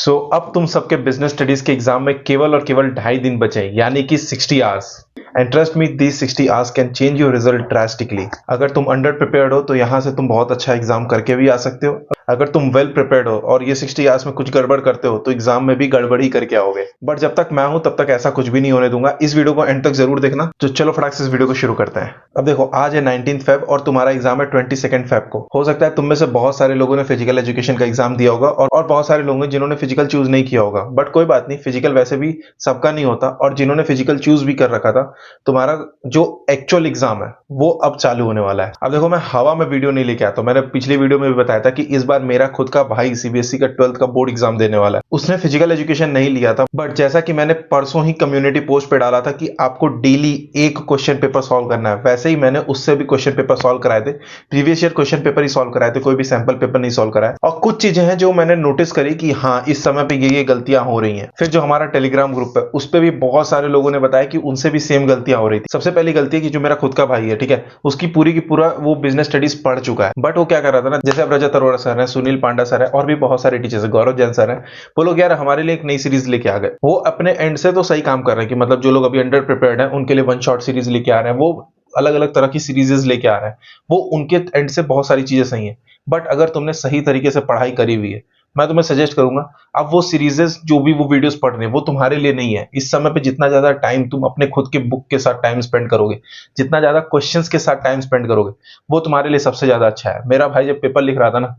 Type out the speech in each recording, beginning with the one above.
अब तुम सबके बिजनेस स्टडीज के एग्जाम में केवल और केवल 2.5 दिन बचे हैं, यानी कि 60 hours. And trust me, these 60 hours can change your result drastically. अगर तुम अंडर प्रिपेयर्ड हो तो यहाँ से तुम बहुत अच्छा एग्जाम करके भी आ सकते हो। अगर तुम वेल प्रिपेयर्ड हो और ये 60 आवर्स में कुछ गड़बड़ करते हो तो एग्जाम में भी गड़बड़ ही करके आओगे। बट जब तक मैं हूं तब तक ऐसा कुछ भी नहीं होने दूंगा। इस वीडियो को एंड तक जरूर देखना। तो चलो फटाक से इस वीडियो को शुरू करते हैं। अब देखो, आज है 19 फेब और तुम्हारा एग्जाम है 22 फेब को। हो सकता है तुम में से बहुत सारे लोगों ने फिजिकल एजुकेशन का एग्जाम दिया होगा और बहुत सारे लोग हैं जिन्होंने फिजिकल चूज नहीं किया होगा। बट कोई बात नहीं, फिजिकल वैसे भी सबका नहीं होता। और जिन्होंने फिजिकल चूज भी कर रखा था, तुम्हारा जो एक्चुअल एग्जाम है वो अब चालू होने वाला है। अब देखो, मैं हवा में वीडियो नहीं लेके आता। मैंने पिछली वीडियो में भी बताया था कि इस बार मेरा खुद का भाई सीबीएसई का 12th का बोर्ड एग्जाम देने वाला है। उसने फिजिकल एजुकेशन नहीं लिया था, बट जैसा कि मैंने परसों ही कम्युनिटी पोस्ट पे डाला था कि आपको डेली एक क्वेश्चन पेपर सॉल्व करना है, वैसे ही मैंने उससे भी क्वेश्चन पेपर सॉल्व कराए थे। प्रीवियस ईयर क्वेश्चन पेपर ही सॉल्व कराए थे, कोई भी सैंपल पेपर नहीं सॉल्व कराया। और कुछ चीजें हैं जो मैंने नोटिस करी कि हाँ, इस समय पे ये गलतियां हो रही हैं। फिर जो हमारा टेलीग्राम ग्रुप है उस पर भी बहुत सारे लोगों ने बताया कि उनसे भी सेम गलतियां हो रही थी। सबसे पहली गलती है कि जो मेरा खुद का भाई है, ठीक है, उसकी पूरी की पूरा वो बिजनेस स्टडीज पढ़ चुका है। बट वो क्या कर रहा था ना, जैसे अब रजत अरोड़ा सर है, सुनील पांडा सर है और भी बहुत सारे टीचर्स है, गौरव जैन सर है, वो लोग यार हमारे लिए एक नई सीरीज लेके आ गए। वो अपने एंड से तो सही काम कर रहे हैं कि मतलब जो लोग अभी अंडर प्रिपेयर्ड है उनके लिए वन शॉट सीरीज लेके आ रहे हैं, वो अलग अलग तरह की सीरीजेस लेके आ रहे हैं। वो उनके एंड से बहुत सारी चीजें सही है। बट अगर तुमने सही तरीके से पढ़ाई करी हुई है, मैं तुम्हें सजेस्ट करूंगा, अब वो सीरीजेस जो भी वो वीडियोस पढ़ रहे हैं वो तुम्हारे लिए नहीं है। इस समय पे जितना ज्यादा टाइम तुम अपने खुद के बुक के साथ टाइम स्पेंड करोगे, जितना ज्यादा क्वेश्चंस के साथ टाइम स्पेंड करोगे, वो तुम्हारे लिए सबसे ज्यादा अच्छा है। मेरा भाई जब पेपर लिख रहा था ना,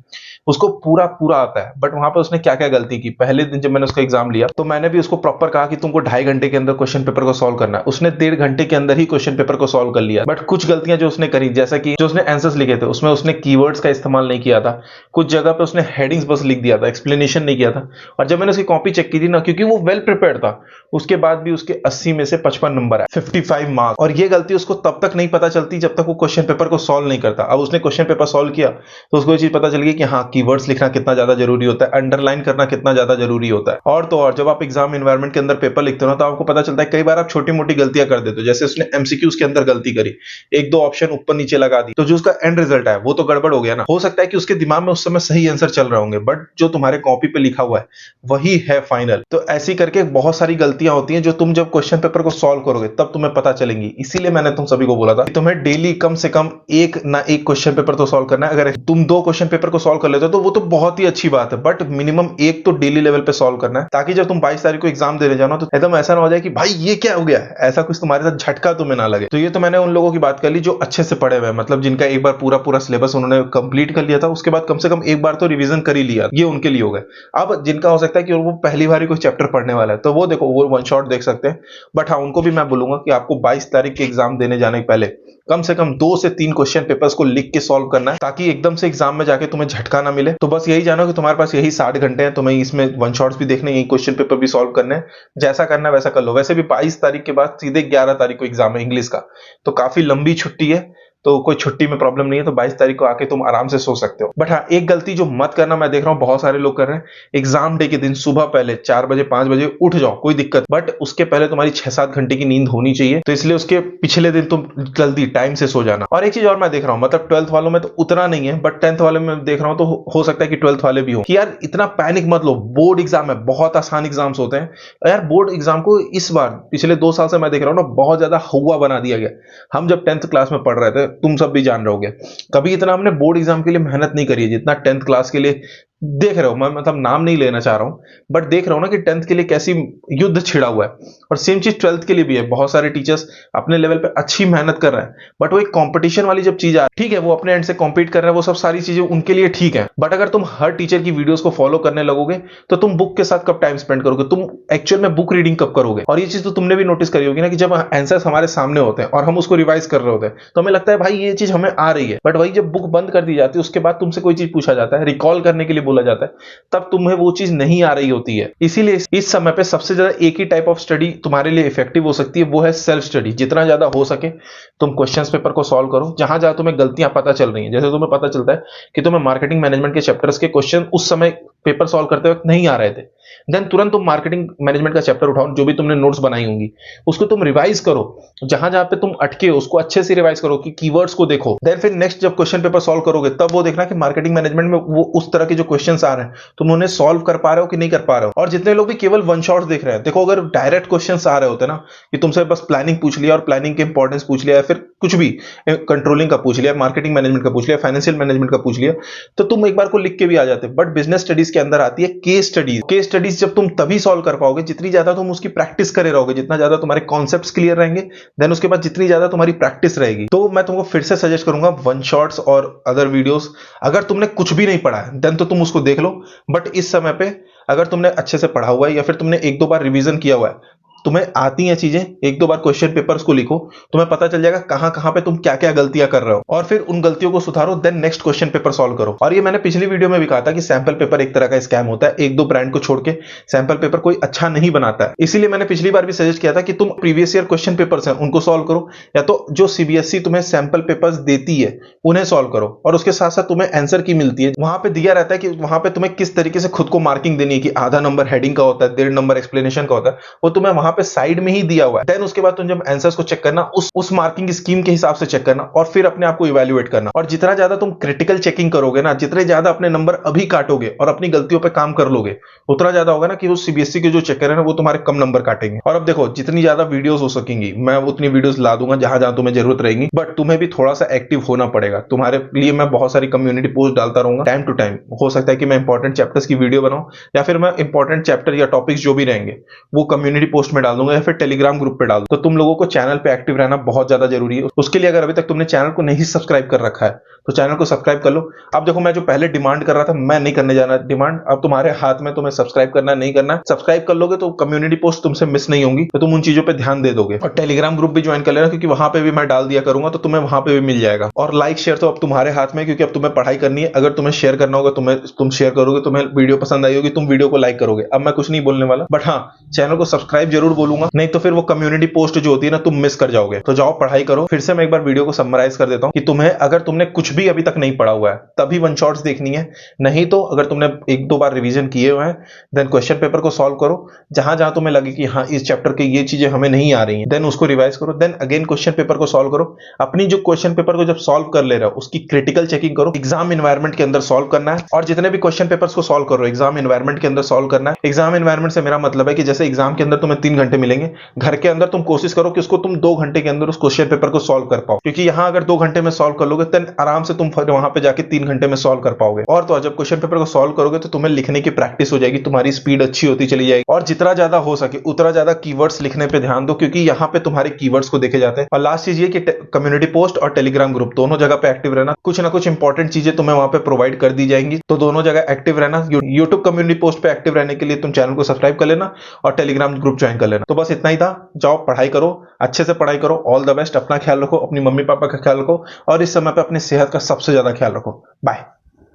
उसको पूरा पूरा आता है। बट वहां पे उसने क्या क्या गलती की, पहले दिन जब मैंने उसका एग्जाम लिया तो मैंने भी उसको प्रॉपर कहा कि तुमको 2.5 घंटे के अंदर क्वेश्चन पेपर को सॉल्व करना है। उसने 1.5 घंटे के अंदर ही क्वेश्चन पेपर को सॉल्व कर लिया। बट कुछ गलतियां जो उसने करी, जैसा कि जो उसने आंसर्स लिखे थे उसमें उसने कीवर्ड्स का इस्तेमाल नहीं किया था। कुछ जगह पे उसने हेडिंग्स बस लिख दिया था, एक्सप्लेनेशन नहीं किया था। और जब मैंने उसकी कॉपी चेक की थी ना, क्योंकि वो वेल प्रिपेयर्ड था, उसके बाद भी उसके 80 में से 55 नंबर है, 55 मार्क्स। और ये गलती उसको तब तक नहीं पता चलती जब तक वो क्वेश्चन पेपर को सॉल्व नहीं करता। अब उसने क्वेश्चन पेपर सॉल्व किया तो उसको ये चीज पता चल गई कि हाँ, कीवर्ड्स लिखना कितना ज्यादा जरूरी होता है, अंडरलाइन करना कितना ज्यादा जरूरी होता है। और तो और जब आप एग्जाम एनवायरनमेंट के अंदर पेपर लिखते हो ना, तो आपको पता चलता है कई बार आप छोटी मोटी गलतियां कर देते हो। जैसे उसने एमसीक्यूज के अंदर गलती करी, एक दो ऑप्शन ऊपर नीचे लगा दी, तो जो उसका एंड रिजल्ट है वो तो गड़बड़ हो गया ना। हो सकता है कि उसके दिमाग में उस समय सही आंसर चल रहे होंगे, बट जो तुम्हारे कॉपी पे लिखा हुआ है वही है फाइनल। तो ऐसी करके बहुत सारी गलतियां होती हैं जो तुम जब क्वेश्चन पेपर को सॉल्व करोगे तब तुम्हें पता चलेंगी। इसीलिए मैंने तुम सभी को बोला था कि तुम्हें डेली कम से कम एक ना एक क्वेश्चन पेपर तो सॉल्व करना है। अगर तुम 2 क्वेश्चन पेपर को सॉल्व कर लेते हो तो वो तो बहुत ही अच्छी बात है, बट मिनिमम एक तो डेली लेवल पे सॉल्व करना है, ताकि जब तुम 22 तारीख को एग्जाम देने जाओ तो एकदम ऐसा ना हो जाए कि भाई ये क्या हो गया, ऐसा कुछ तुम्हारे साथ झटका तुम्हें ना लगे। तो ये तो मैंने उन लोगों की बात कर ली जो अच्छे से पढ़े हुए हैं, मतलब जिनका एक बार पूरा पूरा सिलेबस उन्होंने कंप्लीट कर लिया था, उसके बाद कम से कम एक बार तो रिवीजन कर ही लिया, ये उनके लिए हो गए। अब जिनका हो सकता है कि वो पहली बार ही कोई चैप्टर पढ़ने वाला है, तो वो देखो वो वन शॉट देख सकते हैं। बट हाँ, उनको भी मैं बोलूंगा कि आपको 22 तारीख के एग्जाम देने जाने के पहले कम से कम 2 से 3 क्वेश्चन पेपर्स को लिख के सॉल्व करना है, ताकि एकदम से एग्जाम में जाके तुम्हें झटका ना मिले। तो बस यही जानो कि तुम्हारे पास यही 60 घंटे हैं, तुम्हें इसमें वन शॉट्स भी देखने, यही क्वेश्चन पेपर भी सॉल्व करने हैं। जैसा करना है वैसा कर लो। वैसे भी 22 तारीख के बाद सीधे 11 तारीख को एग्जाम है इंग्लिश का, तो काफी लंबी छुट्टी है, तो कोई छुट्टी में प्रॉब्लम नहीं है। तो 22 तारीख को आके तुम आराम से सो सकते हो। बट हाँ, एक गलती जो मत करना, मैं देख रहा हूँ बहुत सारे लोग कर रहे हैं, एग्जाम डे के दिन सुबह पहले 4 बजे 5 बजे उठ जाओ, कोई दिक्कत, बट उसके पहले तुम्हारी 6-7 घंटे की नींद होनी चाहिए। तो इसलिए उसके पिछले दिन तुम जल्दी टाइम से सो जाना। और एक चीज और मैं देख रहा हूँ, मतलब 12th वालों में तो उतना नहीं है, बट 10th वाले में देख रहा हूँ, तो हो सकता है कि 12th वाले भी हो, कि यार इतना पैनिक मत लो, बोर्ड एग्जाम है, बहुत आसान एग्जाम्स होते हैं यार। बोर्ड एग्जाम को इस बार पिछले 2 साल से मैं देख रहा हूँ ना, बहुत ज्यादा हुआ बना दिया गया। हम जब 10th क्लास में पढ़ रहे थे, तुम सब भी जान रहे हो, कभी इतना हमने बोर्ड एग्जाम के लिए मेहनत नहीं करी है जितना 10th क्लास के लिए। देख रहे हो, मैं मतलब नाम नहीं लेना चाह रहा हूं, बट देख रहा हूं ना कि 10th के लिए कैसी युद्ध छिड़ा हुआ है। और सेम चीज 12th के लिए भी है। बहुत सारे टीचर्स अपने लेवल पे अच्छी मेहनत कर रहे हैं, बट वो एक कंपटीशन वाली जब चीज आ, ठीक है, वो अपने एंड से कॉम्पीट कर रहे हैं, वो सब सारी चीजें उनके लिए ठीक है। बट अगर तुम हर टीचर की वीडियोस को फॉलो करने लगोगे तो तुम बुक के साथ कब टाइम स्पेंड करोगे, तुम एक्चुअल में बुक रीडिंग कब करोगे। और ये चीज तो तुमने भी नोटिस करी होगी ना, कि जब आंसर्स हमारे सामने होते हैं और हम उसको रिवाइज कर रहे होते हैं तो हमें लगता है भाई ये चीज हमें आ रही है, बट वही जब बुक बंद कर दी जाती है उसके बाद तुमसे कोई चीज पूछा जाता है, रिकॉल करने के लिए बोला जाता है, तब तुम्हें वो चीज नहीं आ रही होती है। इसीलिए इस समय पे सबसे ज्यादा एक ही टाइप ऑफ स्टडी तुम्हारे लिए इफेक्टिव हो सकती है, वो है सेल्फ स्टडी। जितना ज्यादा हो सके तुम क्वेश्चंस पेपर को सॉल्व करो, जहां जहां तुम्हें गलतियां पता चल रही हैं। जैसे तुम्हें पता चलता है कि तुम्हें मार्केटिंग मैनेजमेंट के चैप्टर्स के क्वेश्चन उस समय पेपर सॉल्व करते वक्त नहीं आ रहे थे, देन तुरंत तुम मार्केटिंग मैनेजमेंट का चैप्टर उठाओ, जो भी तुमने नोट्स बनाई होंगी उसको तुम रिवाइज करो, जहां जहां पे तुम अटके हो उसको अच्छे से रिवाइज करो कि कीवर्ड्स को देखो। देन फिर नेक्स्ट जब क्वेश्चन पेपर सॉल्व करोगे तब वो देखना कि मार्केटिंग मैनेजमेंट में वो उस तरह के जो क्वेश्चंस आ रहे हैं तुम उन्हें सॉल्व कर पा रहे हो कि नहीं कर पा रहे हो। और जितने लोग भी केवल वन शॉट्स देख रहे हैं, देखो अगर डायरेक्ट क्वेश्चंस आ रहे होते ना कि तुमसे बस प्लानिंग पूछ लिया और प्लानिंग के इंपॉर्टेंस पूछ लिया, या फिर कुछ भी कंट्रोलिंग का पूछ लिया, मार्केटिंग मैनेजमेंट का पूछ लिया, फाइनेंशियल मैनेजमेंट का पूछ लिया, तो तुम एक बार को लिख के भी आ जाते। बट बिजनेस स्टडीज के अंदर आती है केस स्टडीज। केस स्टडीज जब तुम तभी सॉल्व कर पाओगे जितनी ज्यादा तुम उसकी प्रैक्टिस करे रहोगे, जितना ज्यादा तुम्हारे कॉन्सेप्ट्स क्लियर रहेंगे, देन उसके बाद जितनी ज्यादा तुम्हारी प्रैक्टिस रहेगी। तो मैं तुमको फिर से सजेस्ट करूंगा वन शॉट्स और अदर वीडियोस। अगर तुमने कुछ भी नहीं पढ़ा है देन तो तुम उसको देख लो, बट इस समय पे अगर तुमने अच्छे से पढ़ा हुआ है या फिर तुमने एक दो बार रिवीजन किया हुआ है, तुम्हें आती हैं चीजें, एक दो बार क्वेश्चन पेपर्स को लिखो, तुम्हें पता चल जाएगा कहां कहां पे तुम क्या क्या गलतियां कर रहे हो, और फिर उन गलतियों को सुधारो, then next question paper solve करो। और ये मैंने पिछली वीडियो में भी कहा था कि सैंपल पेपर एक तरह का स्कैम होता है, एक दो ब्रांड को छोड़ के सैंपल पेपर कोई अच्छा नहीं बनाता है। इसीलिए मैंने पिछली बार भी सजेस्ट किया था कि तुम प्रीवियस ईयर क्वेश्चन पेपर्स हैं उनको सॉल्व करो, या तो जो सीबीएसई तुम्हें सैंपल पेपर्स देती है उन्हें सॉल्व करो, और उसके साथ साथ तुम्हें आंसर की मिलती है, वहां पे दिया रहता है कि वहां पे तुम्हें किस तरीके से खुद को मार्किंग देनी है कि आधा नंबर हेडिंग का होता है, 1.5 नंबर एक्सप्लेनेशन का होता है, वो तुम्हें वहां पे साइड में ही दिया हुआ है। देन उसके बाद तुम जब आंसर्स को चेक करना उस मार्किंग स्कीम के हिसाब से चेक करना, और फिर अपने आप को इवैल्यूएट करना। और जितना ज्यादा तुम क्रिटिकल चेकिंग करोगे ना, जितने ज्यादा अपने नंबर अभी काटोगे और अपनी गलतियों पे काम कर लोगे, उतना ज्यादा होगा ना कि वो सीबीएसई के जो चेकर है ना वो तुम्हारे कम नंबर काटेंगे। और अब देखो जितनी ज्यादा वीडियोस हो सकेंगी मैं उतनी वीडियोस ला दूंगा जहां जहां तुम्हें जरूरत रहेगी, बट तुम्हें भी थोड़ा सा एक्टिव होना पड़ेगा। तुम्हारे लिए मैं बहुत सारी कम्युनिटी पोस्ट डालता रहूंगा टाइम टू टाइम। हो सकता है कि मैं इंपॉर्टेंट चैप्टर्स की वीडियो बनाऊं, या फिर मैं इंपॉर्टेंट चैप्टर या टॉपिक्स जो भी रहेंगे वो कम्युनिटी पोस्ट में डाल दूंगा, या फिर टेलीग्राम ग्रुप पे डाल दूंगा। तो तुम लोगों को चैनल पे एक्टिव रहना बहुत ज्यादा जरूरी है। उसके लिए अगर अभी तक तुमने चैनल को नहीं सब्सक्राइब कर रखा है तो चैनल को सब्सक्राइब कर लो। अब देखो मैं जो पहले डिमांड कर रहा था मैं नहीं करने जाना डिमांड, अब तुम्हारे हाथ में, तुम्हें सब्सक्राइब करना नहीं करना। सब्सक्राइब कर लोगे तो कम्युनिटी पोस्ट तुमसे मिस नहीं होंगी, तो तुम उन चीजों पे ध्यान दे दोगे। और टेलीग्राम ग्रुप भी ज्वाइन कर लेना, क्योंकि वहां पे भी मैं डाल दिया करूंगा तो तुम्हें वहां पे भी मिल जाएगा। और लाइक शेयर तो अब तुम्हारे हाथ में, क्योंकि अब तुम्हें पढ़ाई करनी है। अगर तुम्हें शेयर करना होगा तुम शेयर करोगे, तुम्हें वीडियो पसंद आई होगी तुम वीडियो को लाइक करोगे। अब मैं कुछ नहीं बोलने वाला, बट हाँ चैनल को सब्सक्राइब जरूर बोलूंगा, नहीं तो फिर वो कम्युनिटी पोस्ट जो होती है ना तुम मिस कर जाओगे। तो जाओ पढ़ाई करो। फिर से मैं एक बार वीडियो को समराइज कर देता हूं कि तुम्हें, अगर तुमने कुछ भी अभी तक नहीं पढ़ा हुआ है तभी वन शॉट्स देखनी है, नहीं तो अगर तुमने एक दो बार रिवीजन किए हुए हैं देन क्वेश्चन पेपर को सॉल्व करो। जहां जहां तुम्हें लगे कि हाँ इस चैप्टर की ये चीजें हमें नहीं आ रही हैं, देन उसको रिवाइज करो, देन अगेन क्वेश्चन पेपर को सॉल्व करो। अपनी जो क्वेश्चन पेपर को जब सॉल्व कर ले रहे हो उसकी क्रिटिकल चेकिंग करो। एग्जाम एनवायरमेंट के अंदर सॉल्व करना है, और जितने भी क्वेश्चन पेपर्स को सॉल्व करो एग्जाम एनवायरमेंट के अंदर सॉल्व करना है। एग्जाम एनवायरमेंट से मेरा मतलब है कि जैसे एग्जाम के अंदर तुम्हें 3 घंटे मिलेंगे, घर के अंदर तुम कोशिश करो कि उसको तुम 2 घंटे के अंदर उस क्वेश्चन पेपर को सॉल्व कर पाओ, क्योंकि यहां अगर 2 घंटे में सॉल्व कर लोगे तो आराम से तुम वहां पे जाके 3 घंटे में सॉल्व कर पाओगे। और तो जब क्वेश्चन पेपर को सॉल्व करोगे तो तुम्हें लिखने की प्रैक्टिस हो जाएगी, तुम्हारी स्पीड अच्छी होती चली जाएगी, और जितना ज्यादा हो सके उतना ज्यादा कीवर्ड्स लिखने पे ध्यान दो, क्योंकि यहाँ पे तुम्हारे कीवर्ड्स को देखे जाते हैं। और लास्ट चीज ये कि कम्युनिटी पोस्ट और टेलीग्राम ग्रुप दोनों जगह पे एक्टिव रहना। कुछ ना कुछ इंपॉर्टेंट चीजें तुम्हें वहां पे प्रोवाइड कर दी जाएंगी, तो दोनों जगह एक्टिव रहना। यूट्यूब कम्युनिटी पोस्ट पे एक्टिव रहने के लिए तुम चैनल को सब्सक्राइब कर लेना और टेलीग्राम ग्रुप ज्वाइन कर लेना। तो बस इतना ही था। जाओ पढ़ाई करो, अच्छे से पढ़ाई करो। All the best. अपना ख्याल रखो, अपनी मम्मी पापा का ख्याल रखो, और इस समय पे अपनी सेहत का सबसे ज्यादा ख्याल रखो। बाय।